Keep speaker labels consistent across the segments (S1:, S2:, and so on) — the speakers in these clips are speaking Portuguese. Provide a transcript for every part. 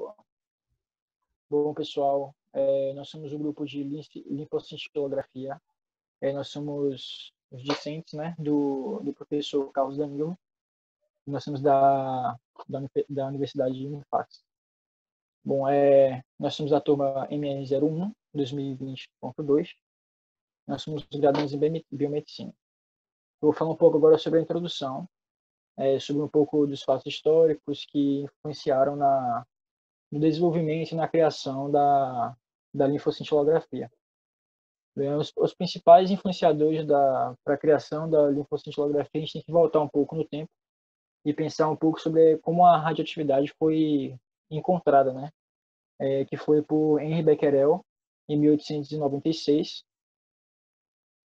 S1: boa. Bom, pessoal, nós somos o grupo de linfocintilografia. Nós somos os discentes, né, do professor Carlos Danilo. Nós somos da Universidade de Unifax. Bom, nós somos a turma MR01, 2020.2. Nós somos graduandos em biomedicina. Eu vou falar um pouco agora sobre a introdução, sobre um pouco dos fatos históricos que influenciaram no desenvolvimento e na criação da linfocintilografia. Os principais influenciadores para a criação da linfocintilografia, a gente tem que voltar um pouco no tempo e pensar um pouco sobre como a radioatividade foi encontrada, né? Que foi por Henri Becquerel, em 1896,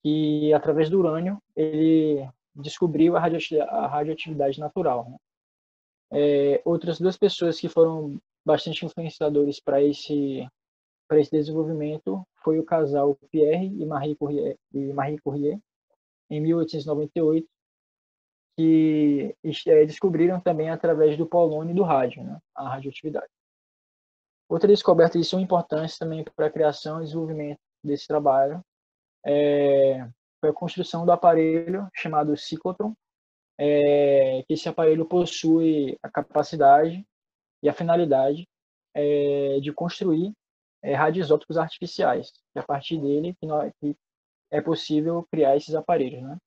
S1: que através do urânio ele descobriu a radioatividade natural, né? Outras duas pessoas que foram bastante influenciadores para esse desenvolvimento foi o casal Pierre e Marie Curie, em 1898, que descobriram também através do polônio e do rádio, né, a radioatividade. Outra descoberta de suma importância também para a criação e desenvolvimento desse trabalho foi a construção do aparelho chamado ciclotron, que esse aparelho possui a capacidade e a finalidade de construir radioisótopos artificiais, e a partir dele que é possível criar esses aparelhos, né?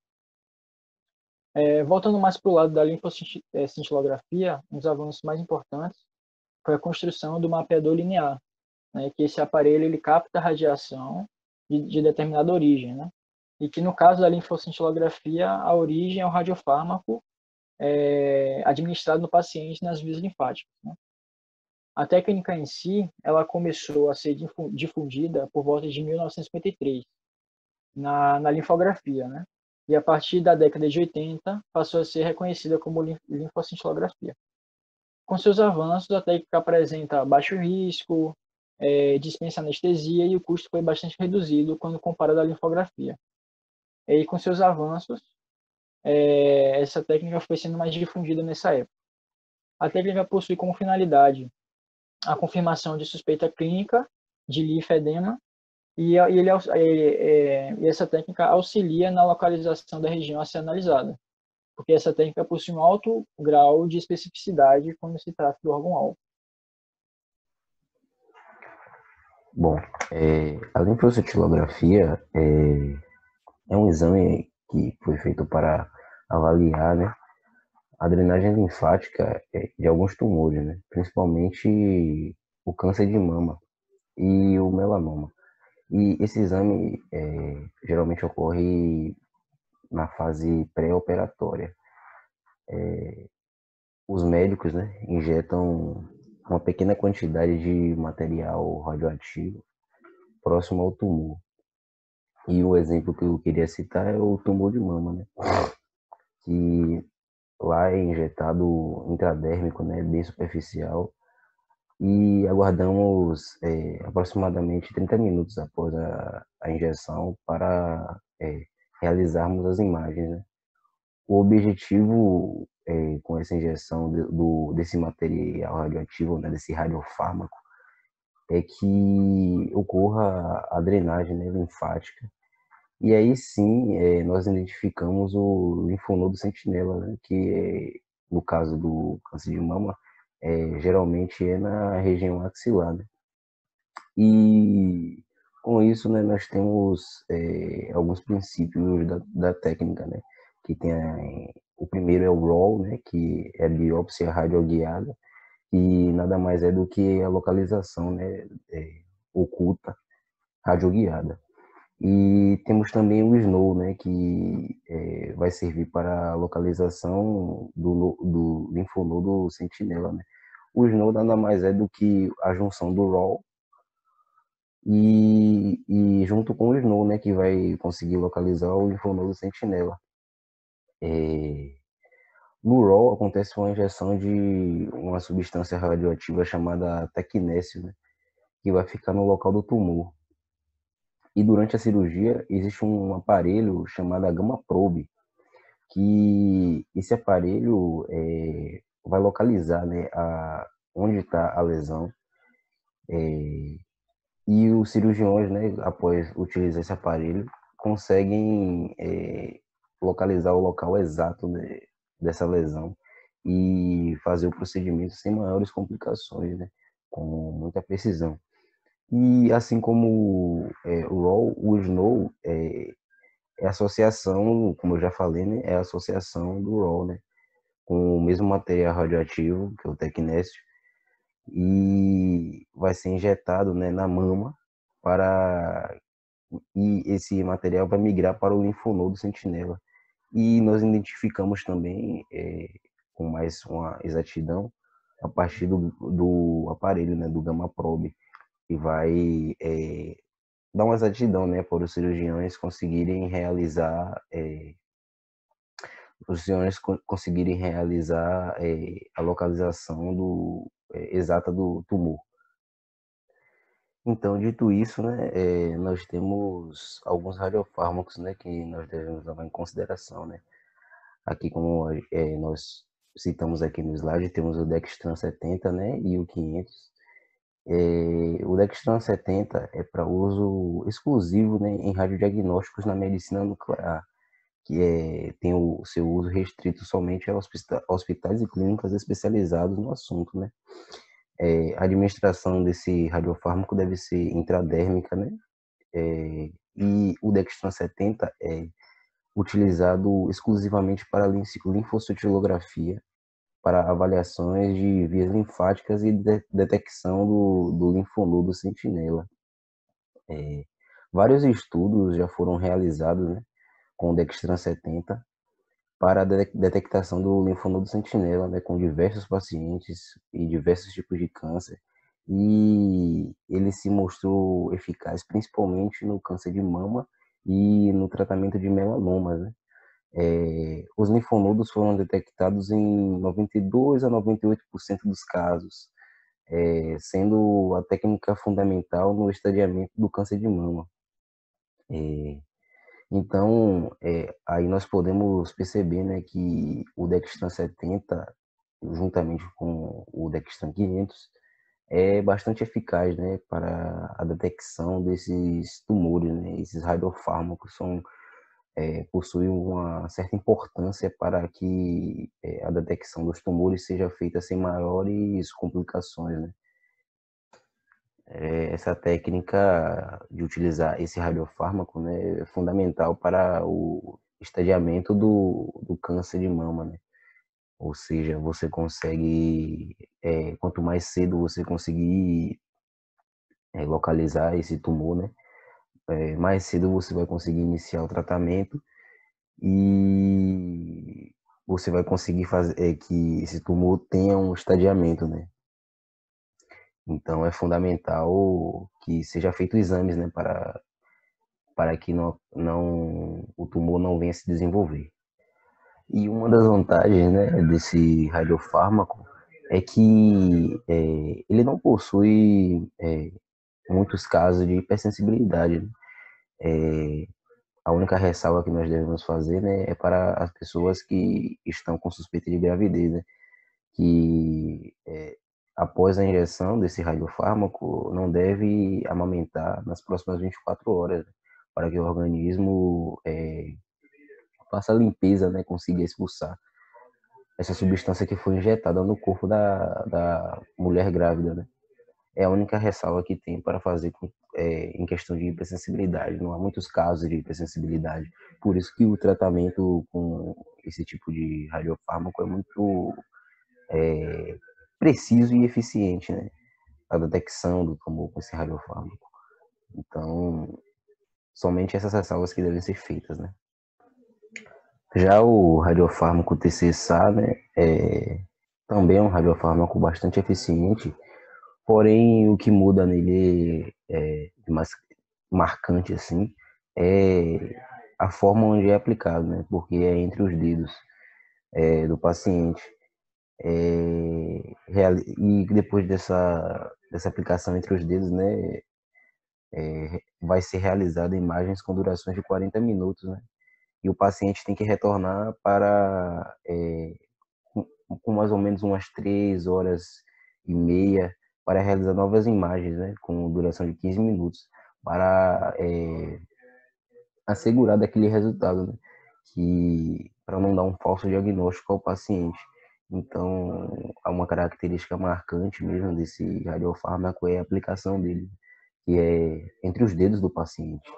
S1: Voltando mais para o lado da linfocintilografia, um dos avanços mais importantes foi a construção do mapeador linear, né? Que esse aparelho ele capta a radiação de determinada origem, né? E que no caso da linfocintilografia, a origem é o radiofármaco administrado no paciente nas vias linfáticas, né? A técnica em si, ela começou a ser difundida por volta de 1953, na linfografia, né? E a partir da década de 80, passou a ser reconhecida como linfocintilografia. Com seus avanços, a técnica apresenta baixo risco, dispensa anestesia e o custo foi bastante reduzido quando comparado à linfografia. E com seus avanços, essa técnica foi sendo mais difundida nessa época. A técnica possui como finalidade a confirmação de suspeita clínica de linfedema e essa técnica auxilia na localização da região a ser analisada, porque essa técnica possui um alto grau de especificidade quando se trata do órgão-alvo.
S2: Bom, a linfocintilografia é um exame que foi feito para avaliar, né, a drenagem linfática de alguns tumores, né, principalmente o câncer de mama e o melanoma. E esse exame geralmente ocorre na fase pré-operatória. Os médicos, né, injetam uma pequena quantidade de material radioativo próximo ao tumor. E o exemplo que eu queria citar é o tumor de mama, né, que lá é injetado intradérmico, né, bem superficial, e aguardamos aproximadamente 30 minutos após a injeção para realizarmos as imagens, né? O objetivo com essa injeção desse material radioativo, né, desse radiofármaco, é que ocorra a drenagem, né, linfática. E aí sim, nós identificamos o linfonodo sentinela, né, que no caso do câncer de mama, geralmente é na região axilar, né? E com isso, né, nós temos alguns princípios da técnica, né? Que tem o primeiro é o RAW, né, que é a biópsia radioguiada, e nada mais é do que a localização, né, oculta radioguiada. E temos também o SNOW, né, que vai servir para a localização do linfonodo sentinela, né? O SNOW nada mais é do que a junção do RAW e junto com o SNOW, né, que vai conseguir localizar o linfonodo sentinela. No RAW acontece uma injeção de uma substância radioativa chamada tecnécio, né, que vai ficar no local do tumor. E durante a cirurgia existe um aparelho chamado Gamma Probe, que esse aparelho vai localizar, né, onde está a lesão, e os cirurgiões, né, após utilizar esse aparelho, conseguem localizar o local exato dessa lesão e fazer o procedimento sem maiores complicações, né, com muita precisão. E assim como o RAW, o Snow é a associação, como eu já falei, né, é a associação do RAW, né, com o mesmo material radioativo, que é o tecnécio, e vai ser injetado, né, na mama para e esse material vai migrar para o linfonodo sentinela. E nós identificamos também com mais uma exatidão a partir do aparelho, né, do Gamma Probe, que vai dar uma exatidão, né, para os cirurgiões conseguirem realizar a localização exata do tumor. Então, dito isso, né, nós temos alguns radiofármacos, né, que nós devemos levar em consideração, né. Aqui, como nós citamos aqui no slide, temos o Dextran 70, né, e o 500. O Dextran 70 é para uso exclusivo, né, em radiodiagnósticos na medicina nuclear, que tem o seu uso restrito somente a hospitais e clínicas especializados no assunto, né. A administração desse radiofármaco deve ser intradérmica, né? E o Dextran 70 é utilizado exclusivamente para linfoscintilografia, para avaliações de vias linfáticas e detecção do linfonodo sentinela. Vários estudos já foram realizados, né, com o Dextran 70 para a detectação do linfonodo sentinela, né, com diversos pacientes e diversos tipos de câncer, e ele se mostrou eficaz principalmente no câncer de mama e no tratamento de melanomas, né? Os linfonodos foram detectados em 92 a 98% dos casos, sendo a técnica fundamental no estadiamento do câncer de mama. Então, aí nós podemos perceber, né, que o Dextran 70, juntamente com o Dextran 500, é bastante eficaz, né, para a detecção desses tumores, né? Esses radiofármacos possuem uma certa importância para que a detecção dos tumores seja feita sem maiores complicações, né? Essa técnica de utilizar esse radiofármaco, né, é fundamental para o estadiamento do câncer de mama, né? Ou seja, você consegue, quanto mais cedo você conseguir localizar esse tumor, né, mais cedo você vai conseguir iniciar o tratamento e você vai conseguir fazer que esse tumor tenha um estadiamento, né? Então é fundamental que seja feito exames, né, para que o tumor não venha se desenvolver. E uma das vantagens, né, desse radiofármaco é que ele não possui muitos casos de hipersensibilidade, né? A única ressalva que nós devemos fazer, né, é para as pessoas que estão com suspeita de gravidez, né, que após a injeção desse radiofármaco não deve amamentar nas próximas 24 horas, né, para que o organismo faça a limpeza, né, consiga expulsar essa substância que foi injetada no corpo da mulher grávida, né. É a única ressalva que tem para fazer em questão de hipersensibilidade. Não há muitos casos de hipersensibilidade. Por isso que o tratamento com esse tipo de radiofármaco é muito preciso e eficiente, né? A detecção do tumor com esse radiofármaco. Então, somente essas ressalvas que devem ser feitas, né? Já o radiofármaco TCSA, né, também é um radiofármaco bastante eficiente, porém o que muda nele mais marcante assim é a forma onde é aplicado, né? Porque é entre os dedos do paciente. E depois dessa aplicação entre os dedos, né, vai ser realizada imagens com durações de 40 minutos, né? E o paciente tem que retornar com mais ou menos umas 3 horas meia para realizar novas imagens, né, com duração de 15 minutos, para assegurar daquele resultado, né, que para não dar um falso diagnóstico ao paciente. Então, uma característica marcante mesmo desse radiofármaco é a aplicação dele, que é entre os dedos do paciente.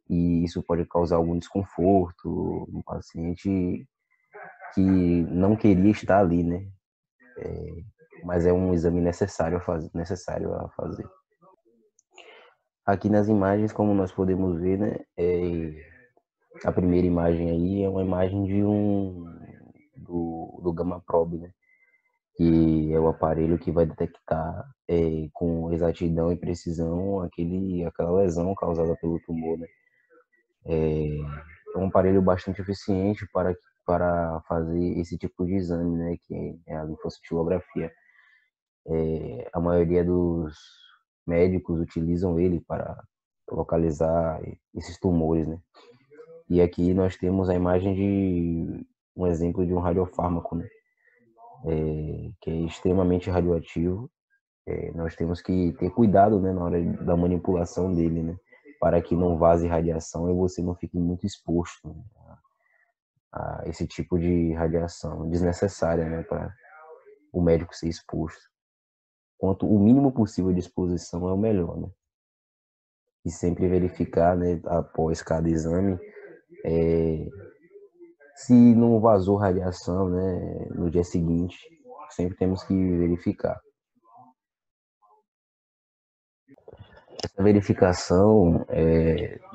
S2: E isso pode causar algum desconforto no paciente que não queria estar ali, né? Mas é um exame necessário a fazer. Aqui nas imagens, como nós podemos ver, né, a primeira imagem aí é uma imagem do Gamma Probe, né, que é o aparelho que vai detectar com exatidão e precisão aquela lesão causada pelo tumor, né. É um aparelho bastante eficiente para fazer esse tipo de exame, né, que é a linfocintilografia. A maioria dos médicos utilizam ele para localizar esses tumores, né? E aqui nós temos a imagem de um exemplo de um radiofármaco, né? Que é extremamente radioativo. Nós temos que ter cuidado, né, na hora da manipulação dele, né? Para que não vaze radiação e você não fique muito exposto, né, a esse tipo de radiação desnecessária, né, para o médico ser exposto. Quanto o mínimo possível de exposição é o melhor, né? E sempre verificar, né, após cada exame, se não vazou radiação, né, no dia seguinte. Sempre temos que verificar. Essa verificação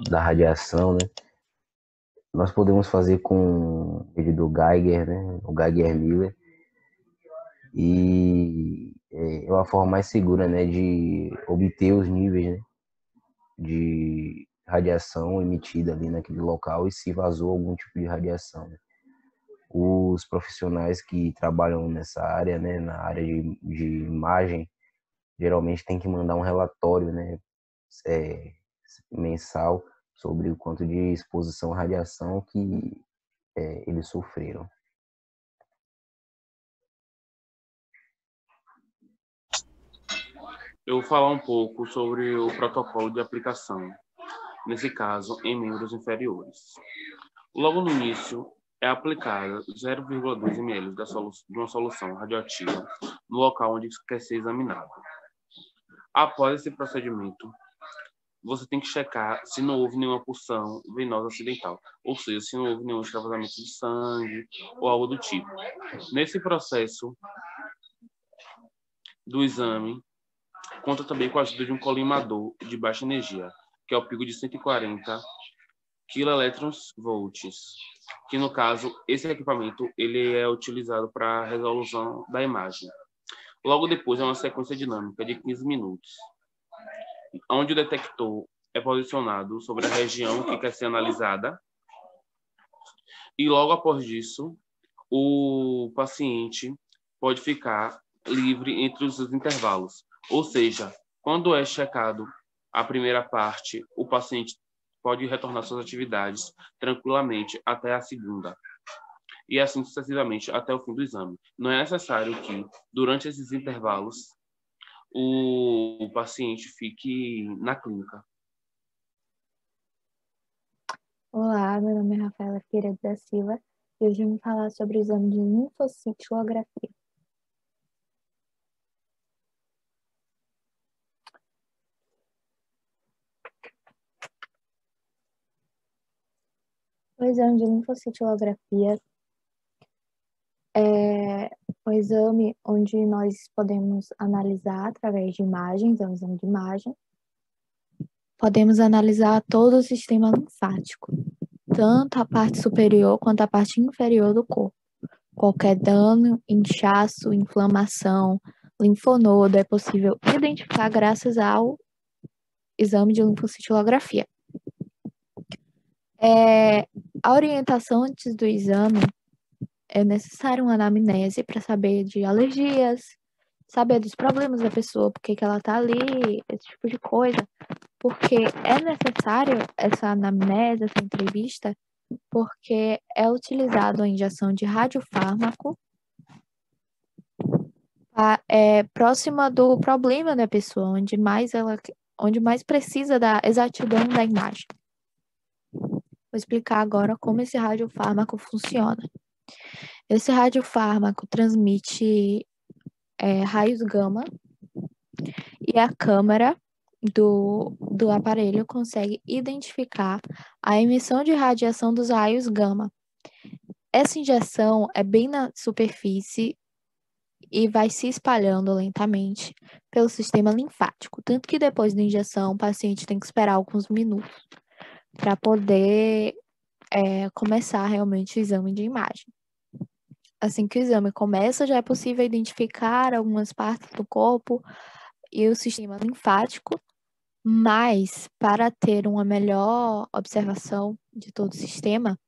S2: da radiação, né, nós podemos fazer com o medidor Geiger, né, o Geiger-Miller, e é uma forma mais segura, né, de obter os níveis, né, de radiação emitida ali naquele local e se vazou algum tipo de radiação, né. Os profissionais que trabalham nessa área, né, na área de imagem, geralmente tem que mandar um relatório, né, mensal sobre o quanto de exposição à radiação que eles sofreram.
S3: Eu vou falar um pouco sobre o protocolo de aplicação, nesse caso, em membros inferiores. Logo no início, é aplicada 0,2 ml de uma solução radioativa no local onde quer ser examinado. Após esse procedimento, você tem que checar se não houve nenhuma pulsão venosa acidental, ou seja, se não houve nenhum extravasamento de sangue ou algo do tipo. Nesse processo do exame, conta também com a ajuda de um colimador de baixa energia, que é o pico de 140 kV, que no caso, esse equipamento ele é utilizado para a resolução da imagem. Logo depois é uma sequência dinâmica de 15 minutos, onde o detector é posicionado sobre a região que quer ser analisada, e logo após isso, o paciente pode ficar livre entre os intervalos. Ou seja, quando é checado a primeira parte, o paciente pode retornar suas atividades tranquilamente até a segunda. E assim sucessivamente até o fim do exame. Não é necessário que, durante esses intervalos, o paciente fique na clínica.
S4: Olá, meu nome é Rafaela Figueiredo da Silva e hoje vamos falar sobre o exame de linfocintilografia. O exame de linfocintilografia é um exame onde nós podemos analisar através de imagens, é um exame de imagem. Podemos analisar todo o sistema linfático, tanto a parte superior quanto a parte inferior do corpo. Qualquer dano, inchaço, inflamação, linfonodo é possível identificar graças ao exame de linfocintilografia. A orientação antes do exame é necessário uma anamnese para saber de alergias, saber dos problemas da pessoa, por que ela está ali, esse tipo de coisa. Porque é necessário essa anamnese, essa entrevista, porque é utilizado a injeção de radiofármaco É próxima do problema da pessoa, onde mais precisa da exatidão da imagem. Vou explicar agora como esse radiofármaco funciona. Esse radiofármaco transmite raios gama e a câmera do aparelho consegue identificar a emissão de radiação dos raios gama. Essa injeção é bem na superfície e vai se espalhando lentamente pelo sistema linfático. Tanto que depois da injeção, o paciente tem que esperar alguns minutos para poder começar realmente o exame de imagem. Assim que o exame começa, já é possível identificar algumas partes do corpo e o sistema linfático, mas para ter uma melhor observação de todo o sistema,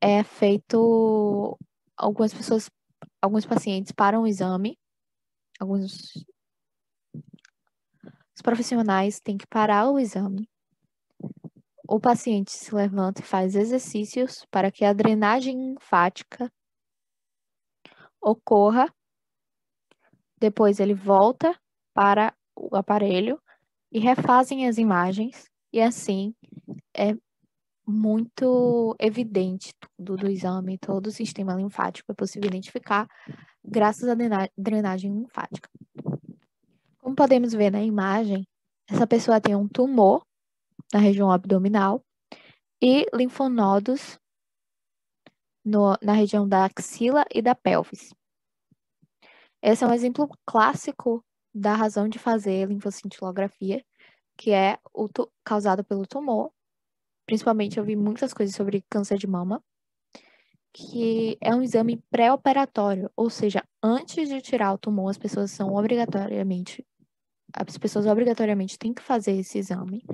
S4: é feito alguns pacientes param o exame, os profissionais têm que parar o exame. O paciente se levanta e faz exercícios para que a drenagem linfática ocorra. Depois ele volta para o aparelho e refazem as imagens. E assim é muito evidente tudo do exame, todo o sistema linfático é possível identificar graças à drenagem linfática. Como podemos ver na imagem, essa pessoa tem um tumor na região abdominal e linfonodos na região da axila e da pelvis. Esse é um exemplo clássico da razão de fazer linfocintilografia, que é causado pelo tumor. Principalmente eu vi muitas coisas sobre câncer de mama, que é um exame pré-operatório, ou seja, antes de tirar o tumor, as pessoas obrigatoriamente têm que fazer esse exame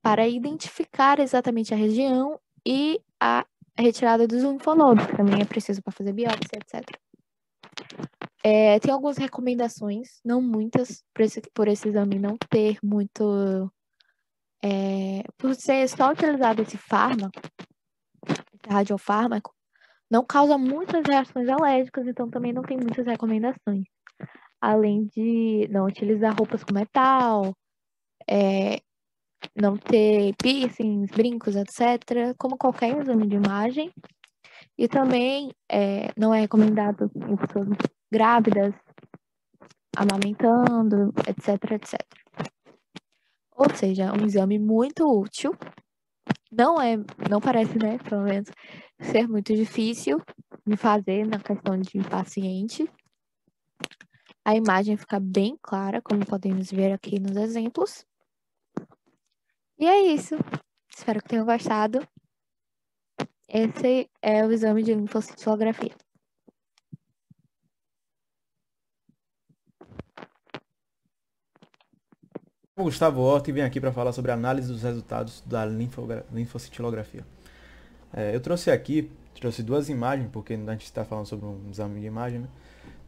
S4: para identificar exatamente a região e a retirada dos linfonodos, que também é preciso para fazer biópsia, etc. Tem algumas recomendações, não muitas, por esse exame não ter muito... por ser só utilizado esse fármaco, esse radiofármaco, não causa muitas reações alérgicas, então também não tem muitas recomendações. Além de não utilizar roupas com metal, não ter piercings, brincos, etc., como qualquer exame de imagem. E também não é recomendado em pessoas grávidas, amamentando, etc, etc. Ou seja, é um exame muito útil. Não parece, né, pelo menos, ser muito difícil de fazer na questão de paciente. A imagem fica bem clara, como podemos ver aqui nos exemplos. E é isso. Espero que tenham gostado. Esse é o exame de linfocintilografia.
S5: Gustavo Horta e venho aqui para falar sobre a análise dos resultados da linfocintilografia. Eu trouxe duas imagens, porque a gente está falando sobre um exame de imagem, né?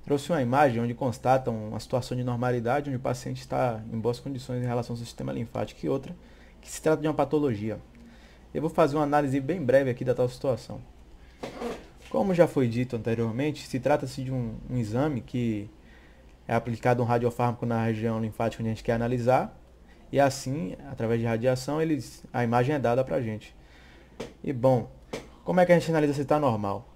S5: Trouxe uma imagem onde constata uma situação de normalidade, onde o paciente está em boas condições em relação ao sistema linfático, e outra que se trata de uma patologia. Eu vou fazer uma análise bem breve aqui da tal situação. Como já foi dito anteriormente, se trata-se de um exame que é aplicado um radiofármaco na região linfática onde a gente quer analisar, e assim, através de radiação, a imagem é dada para a gente. E bom, como é que a gente analisa se está normal?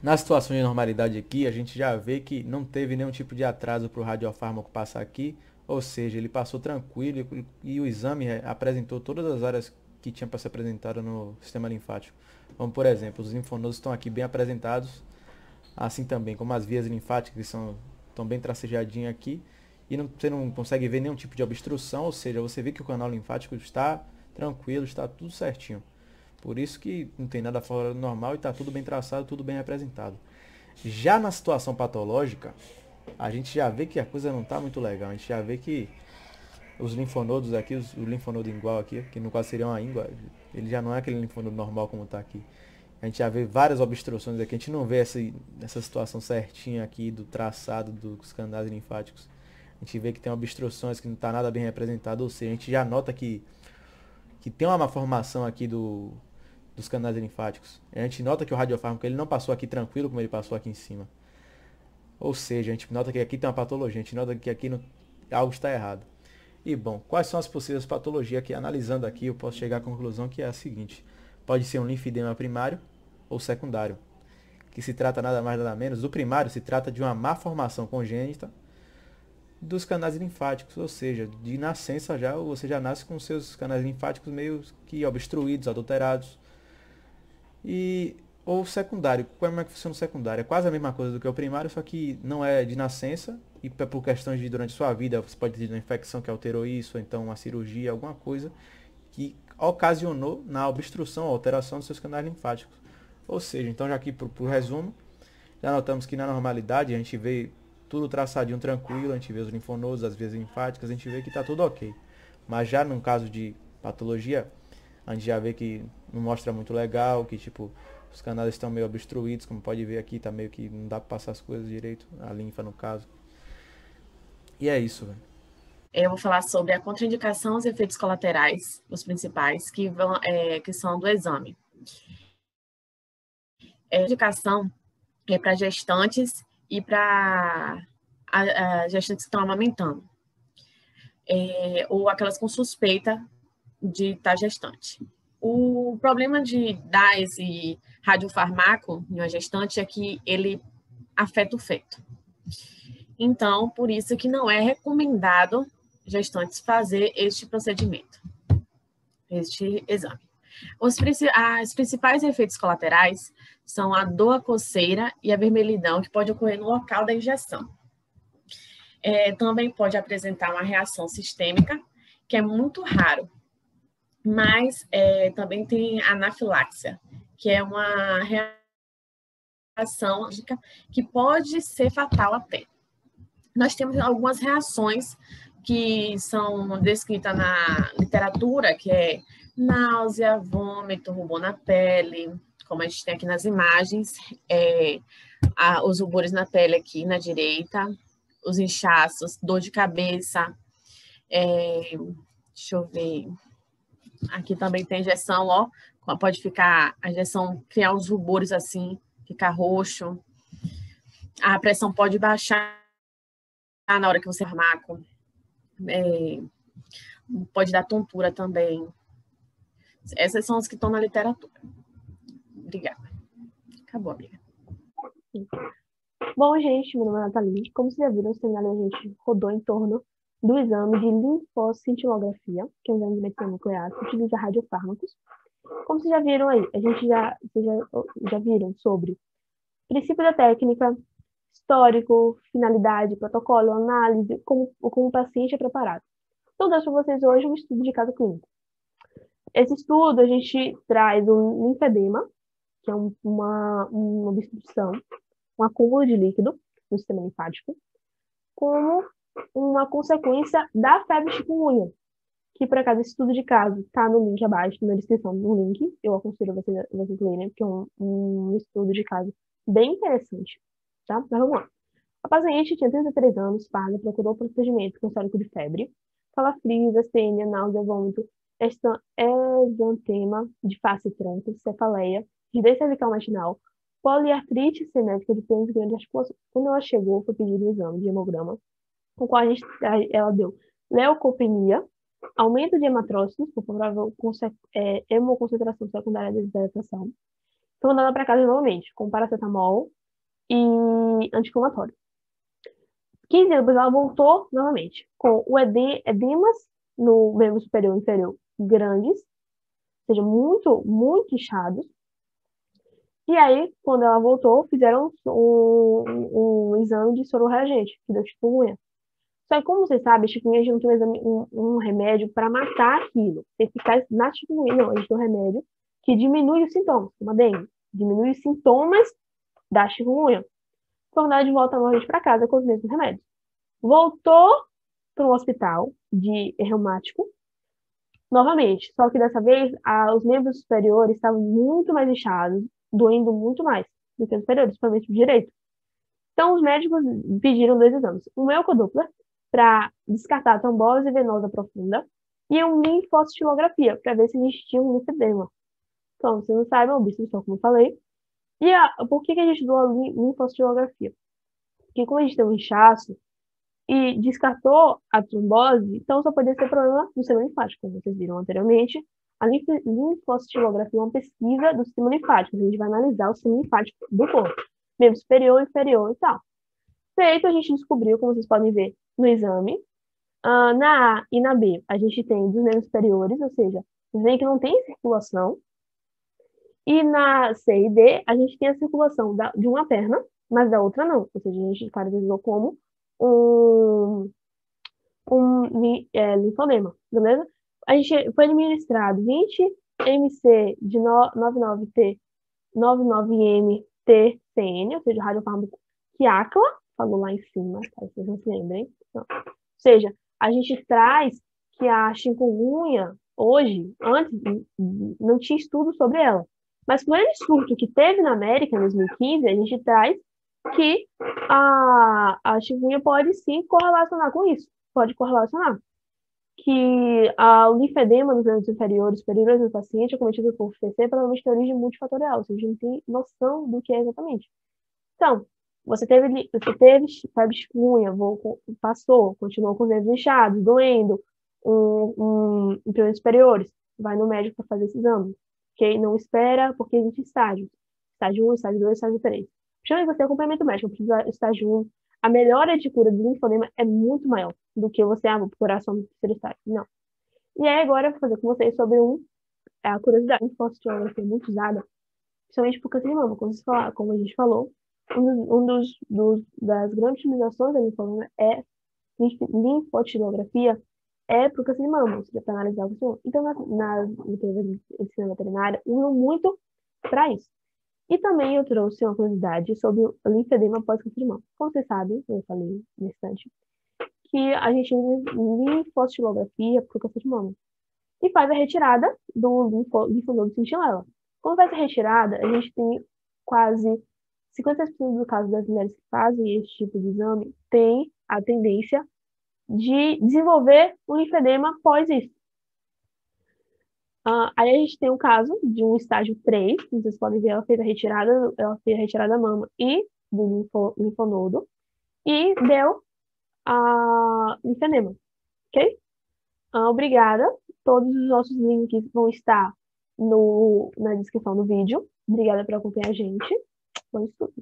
S5: Na situação de normalidade aqui, a gente já vê que não teve nenhum tipo de atraso para o radiofármaco passar aqui, ou seja, ele passou tranquilo e o exame apresentou todas as áreas que tinha para ser apresentada no sistema linfático. Como por exemplo, os linfonodos estão aqui bem apresentados, assim também como as vias linfáticas estão bem tracejadinhas aqui, e você não consegue ver nenhum tipo de obstrução, ou seja, você vê que o canal linfático está tranquilo, está tudo certinho. Por isso que não tem nada fora do normal e está tudo bem traçado, tudo bem representado. Já na situação patológica, a gente já vê que a coisa não está muito legal. A gente já vê que os linfonodos aqui, o linfonodo igual aqui, que no caso seria uma íngua, ele já não é aquele linfonodo normal como está aqui. A gente já vê várias obstruções aqui. A gente não vê essa situação certinha aqui do traçado dos canais linfáticos. A gente vê que tem obstruções que não está nada bem representado. Ou seja, a gente já nota que tem uma malformação aqui dos canais linfáticos. A gente nota que o radiofármaco ele não passou aqui tranquilo como ele passou aqui em cima. Ou seja, a gente nota que aqui tem uma patologia, a gente nota que aqui algo está errado. E bom, quais são as possíveis patologias que, analisando aqui, eu posso chegar à conclusão que é a seguinte. Pode ser um linfedema primário ou secundário, que se trata nada mais nada menos, do primário se trata de uma má formação congênita dos canais linfáticos, ou seja, de nascença já, você já nasce com seus canais linfáticos meio que obstruídos, adulterados. Ou secundário, como é que funciona o secundário? É quase a mesma coisa do que o primário, só que não é de nascença, e por questões de durante sua vida, você pode ter uma infecção que alterou isso, ou então uma cirurgia, alguma coisa que ocasionou na obstrução, alteração dos seus canais linfáticos. Ou seja, então já aqui por resumo, já notamos que na normalidade a gente vê tudo traçadinho tranquilo, a gente vê os linfonodos, as vias linfáticas, a gente vê que está tudo ok. Mas já no caso de patologia, a gente já vê que não mostra muito legal, que tipo, os canais estão meio obstruídos, como pode ver aqui, tá meio que não dá para passar as coisas direito, a linfa no caso. E é isso, velho.
S6: Eu vou falar sobre a contraindicação e os efeitos colaterais, os principais, que são do exame. A indicação é para gestantes e para gestantes que estão amamentando, ou aquelas com suspeita de estar gestante. O problema de dar esse radiofarmaco em uma gestante é que ele afeta o feto. Então, por isso que não é recomendado gestantes fazer este procedimento, este exame. Os principais efeitos colaterais são a dor, a coceira e a vermelhidão que pode ocorrer no local da injeção. Também pode apresentar uma reação sistêmica, que é muito raro, mas também tem anafiláxia, que é uma reação que pode ser fatal até. Nós temos algumas reações que são descritas na literatura, que é náusea, vômito, rubor na pele, como a gente tem aqui nas imagens, os rubores na pele aqui na direita, os inchaços, dor de cabeça, deixa eu ver, aqui também tem injeção, ó, pode ficar, a injeção criar uns rubores assim, ficar roxo, a pressão pode baixar na hora que você farmaco, pode dar tontura também. Essas são as que estão na literatura. Obrigada. Acabou, amiga.
S7: Bom, gente, meu nome é Nathalie. Como vocês já viram, o seminário a gente rodou em torno do exame de linfoscintilografia, que é um exame de medicina nuclear que utiliza radiofármacos. Como vocês já viram aí, vocês já viram sobre princípio da técnica, histórico, finalidade, protocolo, análise, como o paciente é preparado. Então, eu deixo para vocês hoje um estudo de caso clínico. Esse estudo, a gente traz um linfedema, que é uma obstrução, um acúmulo de líquido no sistema linfático, como uma consequência da febre chikungunya, que, por acaso, esse estudo de caso está no link abaixo, na descrição do link. Eu aconselho vocês lerem, porque é um estudo de caso bem interessante. Tá? Mas vamos lá. A paciente tinha 33 anos, parda, procurou procedimento com histórico de febre, calafrios, astênia, náusea, vômito, exantema de face franca, cefaleia, rigidez cervical matinal, poliartrite cinética de pênis grande articulação. Quando ela chegou, foi pedido o exame de hemograma, com o qual ela deu leucopenia, aumento de hematrócitos, por provável hemoconcentração secundária da desidratação. Foi mandada para casa novamente, com paracetamol e anti-inflamatório. 15 dias depois ela voltou novamente, com o edemas no membro superior e inferior grandes, ou seja, muito, muito inchados. E aí, quando ela voltou, fizeram um exame de soro reagente, que deu chikungunya. Só que, como vocês sabem, a chikungunya a gente não tem um remédio para matar aquilo, eficaz na chikungunya. Não, a gente tem um remédio que diminui os sintomas, como a dengue, diminui os sintomas da chikungunya. Foi mandada de volta novamente para casa com os mesmos remédios. Voltou para um hospital de reumático, novamente, só que dessa vez os membros superiores estavam muito mais inchados, doendo muito mais do que os superiores, principalmente o direito. Então, os médicos pediram 2 exames. Um ecodoppler, para descartar a trombose venosa profunda, e uma linfoscintilografia, para ver se existia um linfedema. Então, se não sabem, obstrução, como eu falei. E por que a gente doa a linfoscintilografia? que como a gente tem um inchaço e descartou a trombose, então só poderia ser problema do sistema linfático, como vocês viram anteriormente. A linfoscintilografia é uma pesquisa do sistema linfático. A gente vai analisar o sistema linfático do corpo, membro superior, inferior e tal. Feito, a gente descobriu, como vocês podem ver no exame, na A e na B, a gente tem dos membros superiores, ou seja, vocês veem que não tem circulação. E na C e D, a gente tem a circulação de uma perna, mas da outra não. Ou seja, a gente caracterizou como linfonema, beleza? A gente foi administrado 20 mc de 99M-TCN, ou seja, radiofármaco Quiacla, falou lá em cima, caso vocês não se lembrem. Não. Ou seja, a gente traz que a chikungunya, hoje, antes, não tinha estudo sobre ela. Mas com aquele surto que teve na América em 2015, a gente traz que a chikungunya pode sim correlacionar com isso. Pode correlacionar. Que o linfedema nos membros inferiores, superiores do paciente, acometido por FTC, provavelmente tem origem multifatorial, ou seja, a gente não tem noção do que é exatamente. Então, você teve febre chikungunya, passou, continuou com os dedos inchados, doendo, em membros superiores, vai no médico para fazer esse exame. Okay? Não espera, porque existe estágios. Estágio 1, estágio 2, estágio 3. Chama você acompanhamento médico, precisa estágio 1. A melhora de cura do linfonema é muito maior do que você, vou procurar só no terceiro estágio. Não. E aí, agora eu vou fazer com vocês sobre a curiosidade. A linfoscintilografia é muito usada, principalmente por câncer de mama. Como a gente falou, das grandes utilizações da linfonema linfoscintilografia é para o câncer de mama, ou seja, para analisar o câncer. Então, na medicina veterinária, usam muito para isso. E também eu trouxe uma curiosidade sobre o linfedema pós-câncer de mama. Como vocês sabem, eu falei nesse instante, que a gente usa linfoscintilografia para o câncer de mama. E faz a retirada do linfonodo sentinela. Quando faz a retirada, a gente tem quase 56% do caso das mulheres que fazem esse tipo de exame tem a tendência de desenvolver um linfedema após isso. Aí a gente tem um caso de um estágio 3, como vocês podem ver, ela fez a retirada da mama e do linfonodo e deu linfedema, ok? Obrigada. Todos os nossos links vão estar na descrição do vídeo. Obrigada por acompanhar a gente. Bom estudo.